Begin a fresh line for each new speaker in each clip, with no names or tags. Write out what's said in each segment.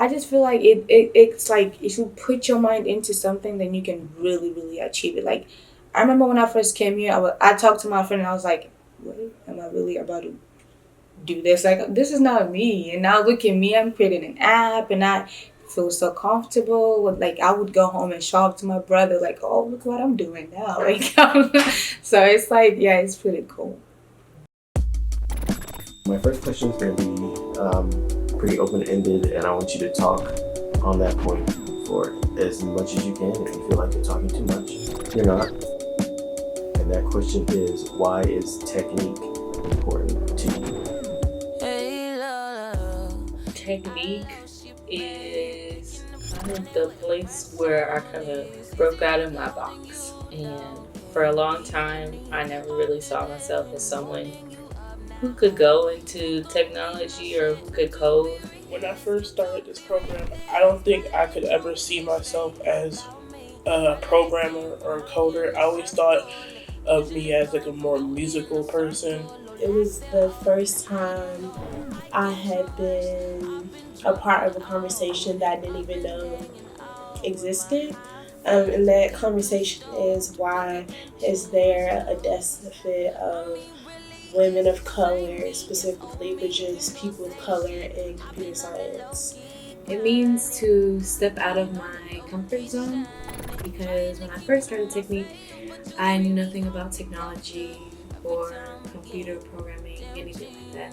I just feel like it's like if you put your mind into something, then you can really, really achieve it. Like, I remember when I first came here, I talked to my friend and I was like, wait, am I really about to do this? Like, this is not me. And now look at me, I'm creating an app and I feel so comfortable with, like, I would go home and show up to my brother like, oh, look what I'm doing now. Like, so it's like, yeah, it's pretty cool.
My first question is going to be pretty open-ended, and I want you to talk on that point for as much as you can. If you feel like you're talking too much, you're not. And that question is, why is technique important to you?
Technique is kind of the place where I kind of broke out of my box. And for a long time, I never really saw myself as someone who could go into technology or who could code.
When I first started this program, I don't think I could ever see myself as a programmer or a coder. I always thought of me as like a more musical person.
It was the first time I had been a part of a conversation that I didn't even know existed. And that conversation is, why is there a deficit of women of color specifically, but just people of color in computer science?
It means to step out of my comfort zone, because when I first started Technique, I knew nothing about technology or computer programming, anything like that.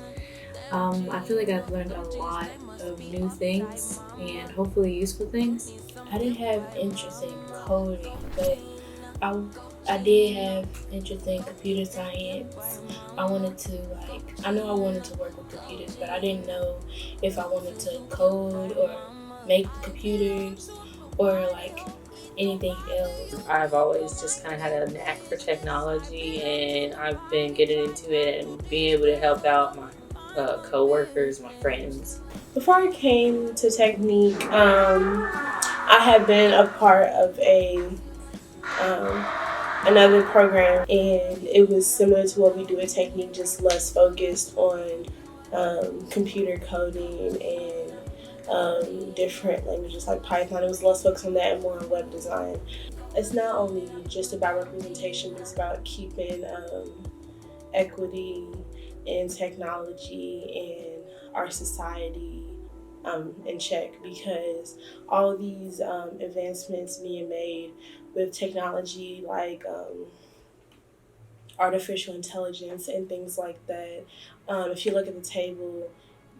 I feel like I've learned a lot of new things and hopefully useful things.
I didn't have interest in coding, but I did have interest in computer science. I wanted to, I know I wanted to work with computers, but I didn't know if I wanted to code or make computers or anything else.
I've always just kind of had a knack for technology, and I've been getting into it and being able to help out my co-workers, my friends.
Before I came to Technique, I had been a part of another program, and it was similar to what we do at Technique, just less focused on computer coding and different languages like Python. It was less focused on that and more on web design. It's not only just about representation, but it's about keeping equity in technology and our society in check, because all these advancements being made with technology like artificial intelligence and things like that, if you look at the table,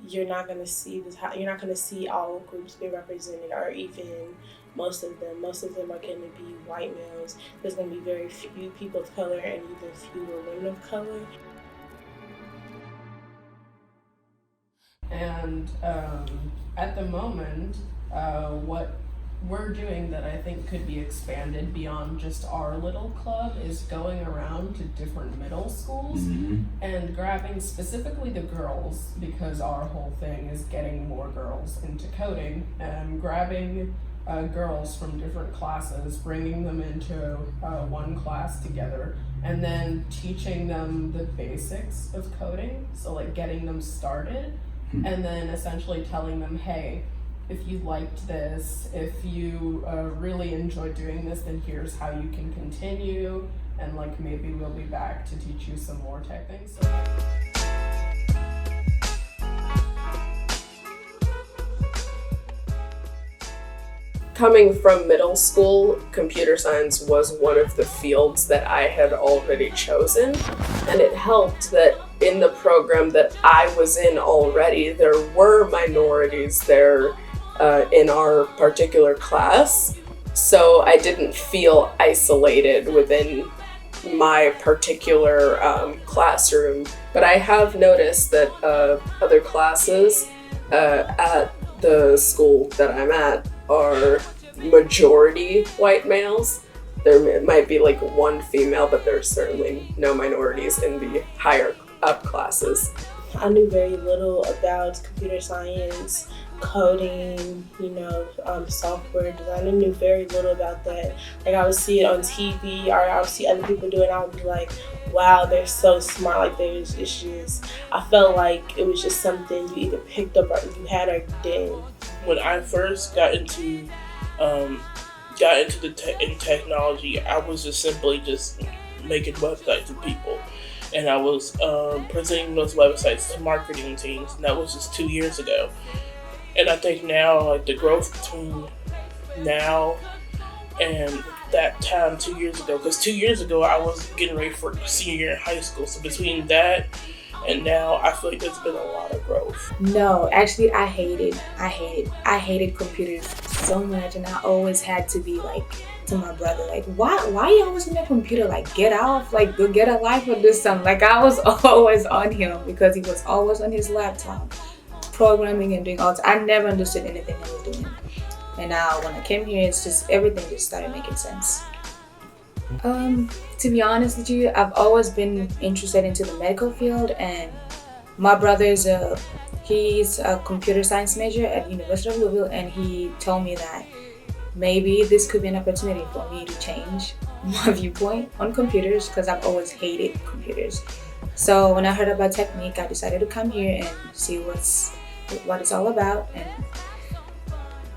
you're not going to see all groups being represented, or even most of them. Most of them are going to be white males. There's going to be very few people of color and even fewer women of color.
And at the moment, what we're doing that I think could be expanded beyond just our little club is going around to different middle schools and grabbing specifically the girls, because our whole thing is getting more girls into coding, and grabbing girls from different classes, bringing them into one class together, and then teaching them the basics of coding, so getting them started, and then essentially telling them, hey, if you liked this, if you really enjoy doing this, then here's how you can continue, and maybe we'll be back to teach you some more tech things. Coming from middle school, computer science was one of the fields that I had already chosen, and it helped that in the program that I was in already, there were minorities there in our particular class, so I didn't feel isolated within my particular classroom. But I have noticed that other classes at the school that I'm at are majority white males. There might be one female, but there's certainly no minorities in the higher up classes.
I knew very little about computer science, coding, software design. I knew very little about that. I would see it on TV, or I would see other people do it, and I would be like, wow, they're so smart. It's just, I felt like it was just something you either picked up or you had or didn't.
when I first got into in technology, I was just simply just making websites for people, and I was presenting those websites to marketing teams, and that was just 2 years ago. And I think now, like the growth between now and that time 2 years ago, because 2 years ago I was getting ready for senior year in high school. So between that and now, I feel like there's been a lot of growth.
No, actually, I hated computers so much, and I always had to be like to my brother, like, why you always on your computer? Like, get off, like, go get a life or do something. Like, I was always on him because he was always on his laptop, programming and doing all. I never understood anything he was doing, and now when I came here, it's just everything just started making sense. To be honest with you, I've always been interested into the medical field, and my brother he's a computer science major at University of Louisville, and he told me that maybe this could be an opportunity for me to change my viewpoint on computers because I've always hated computers. So when I heard about Technique, I decided to come here and see what it's all about, and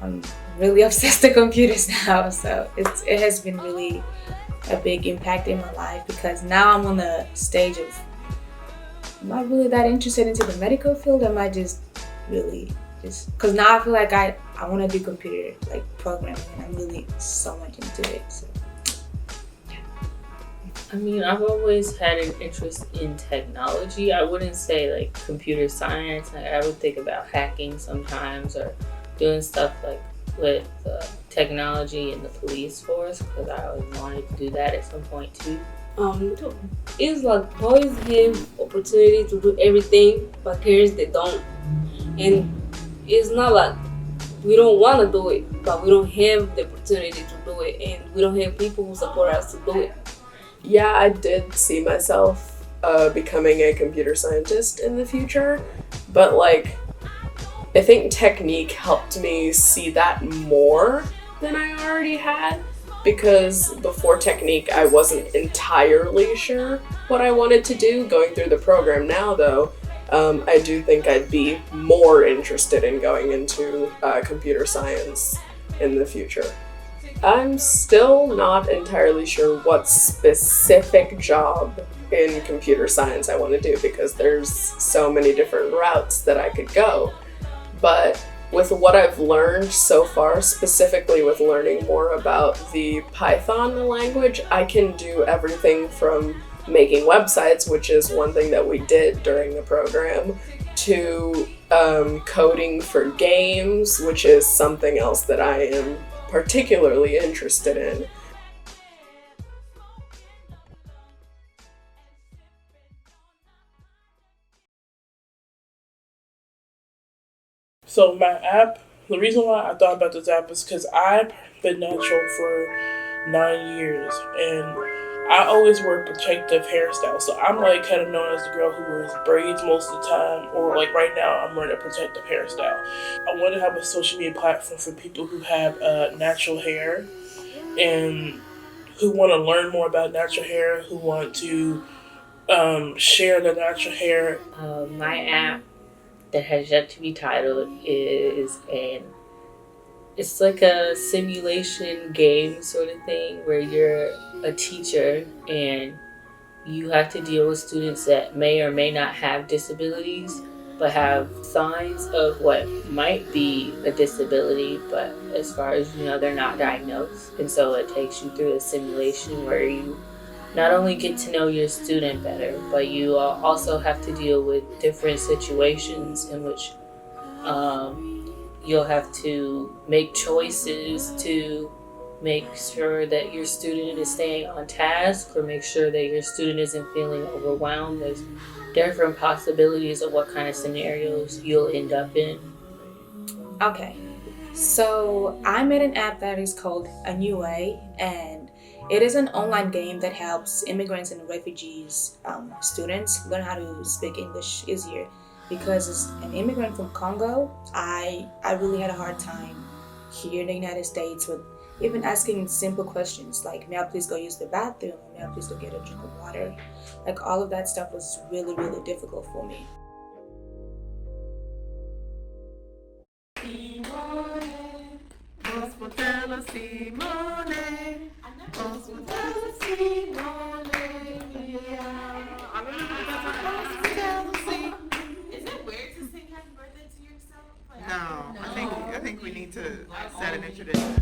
I'm really obsessed with computers now. So it has been really a big impact in my life because now I'm on the stage of, am I really that interested into the medical field? Or am I just really because now I feel like I want to do computer like programming, and I'm really so much into it. So
I mean, I've always had an interest in technology. I wouldn't say like computer science. Like, I would think about hacking sometimes or doing stuff like with technology in the police force because I always wanted to do that at some point too.
It's like boys have opportunity to do everything, but girls they don't. And it's not like we don't want to do it, but we don't have the opportunity to do it, and we don't have people who support us to do it.
Yeah, I did see myself becoming a computer scientist in the future, but like, I think Technique helped me see that more than I already had, because before Technique I wasn't entirely sure what I wanted to do. Going through the program now though, I do think I'd be more interested in going into computer science in the future. I'm still not entirely sure what specific job in computer science I want to do because there's so many different routes that I could go. But with what I've learned so far, specifically with learning more about the Python language, I can do everything from making websites, which is one thing that we did during the program, to coding for games, which is something else that I am particularly interested in.
So my app, the reason why I thought about this app is because I've been natural for 9 years, and I always wear protective hairstyles. So I'm like kind of known as the girl who wears braids most of the time, or like right now I'm wearing a protective hairstyle. I want to have a social media platform for people who have natural hair and who want to learn more about natural hair, who want to share their natural hair.
My app that has yet to be titled is it's like a simulation game sort of thing where you're a teacher and you have to deal with students that may or may not have disabilities but have signs of what might be a disability, but as far as you know, they're not diagnosed. And so it takes you through a simulation where you not only get to know your student better, but you also have to deal with different situations in which you'll have to make choices to make sure that your student is staying on task or make sure that your student isn't feeling overwhelmed. There's different possibilities of what kind of scenarios you'll end up in.
Okay, so I made an app that is called A New Way, and it is an online game that helps immigrants and refugees students learn how to speak English easier. Because as an immigrant from Congo, I really had a hard time here in the United States with even asking simple questions like, may I please go use the bathroom? May I please go get a drink of water? Like, all of that stuff was really, really difficult for me.
No, I think we need to set an tradition.